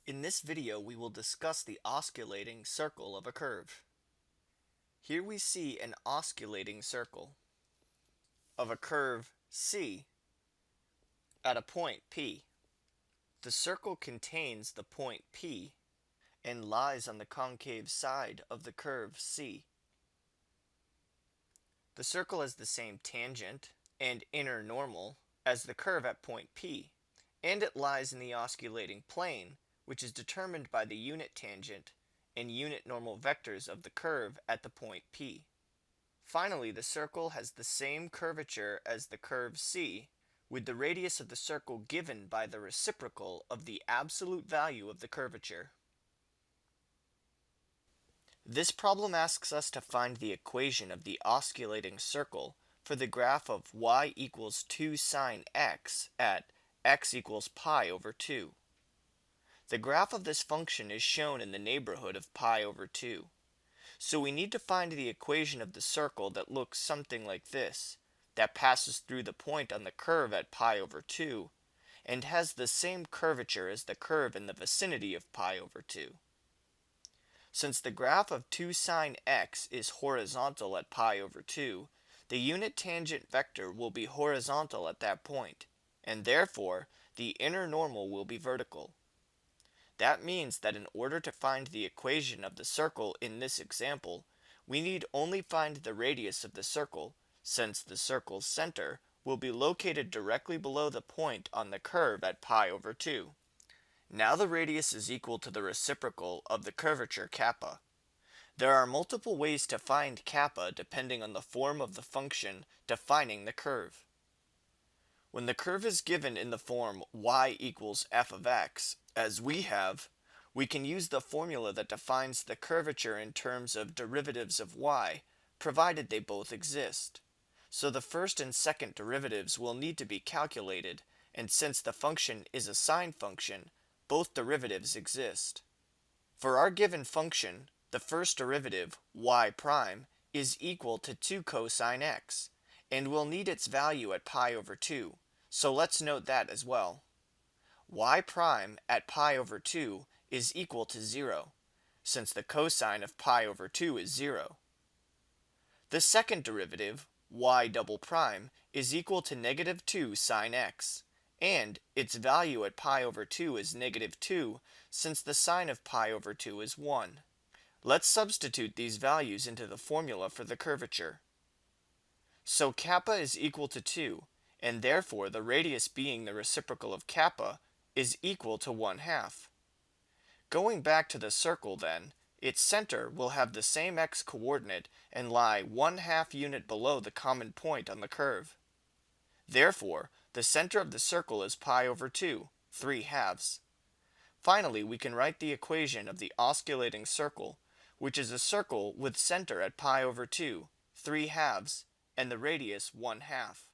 In this video, we will discuss the osculating circle of a curve. Here we see an osculating circle of a curve C at a point P. The circle contains the point P and lies on the concave side of the curve C. The circle has the same tangent and inner normal as the curve at point P, and it lies in the osculating plane, which is determined by the unit tangent and unit normal vectors of the curve at the point P. Finally, the circle has the same curvature as the curve C, with the radius of the circle given by the reciprocal of the absolute value of the curvature. This problem asks us to find the equation of the osculating circle for the graph of y equals 2 sine x at x equals pi over 2. The graph of this function is shown in the neighborhood of pi over 2. So we need to find the equation of the circle that looks something like this, that passes through the point on the curve at pi over 2, and has the same curvature as the curve in the vicinity of pi over 2. Since the graph of 2 sine x is horizontal at pi over 2, the unit tangent vector will be horizontal at that point, and therefore the inner normal will be vertical. That means that in order to find the equation of the circle in this example, we need only find the radius of the circle, since the circle's center will be located directly below the point on the curve at pi over 2. Now the radius is equal to the reciprocal of the curvature kappa. There are multiple ways to find kappa depending on the form of the function defining the curve. When the curve is given in the form y equals f of x, as we have, we can use the formula that defines the curvature in terms of derivatives of y, provided they both exist. So the first and second derivatives will need to be calculated, and since the function is a sine function, both derivatives exist. For our given function, the first derivative, y prime, is equal to 2 cosine x, and we'll need its value at pi over 2, so let's note that as well. Y prime at pi over 2 is equal to 0, since the cosine of pi over 2 is 0. The second derivative, y double prime, is equal to negative 2 sine x, and its value at pi over 2 is negative 2, since the sine of pi over 2 is 1. Let's substitute these values into the formula for the curvature. So kappa is equal to 2, and therefore the radius being the reciprocal of kappa is equal to 1/2. Going back to the circle then, its center will have the same x-coordinate and lie 1/2 unit below the common point on the curve. Therefore, the center of the circle is pi over 2, 3/2. Finally, we can write the equation of the osculating circle, which is a circle with center at pi over 2, 3/2, and the radius 1/2.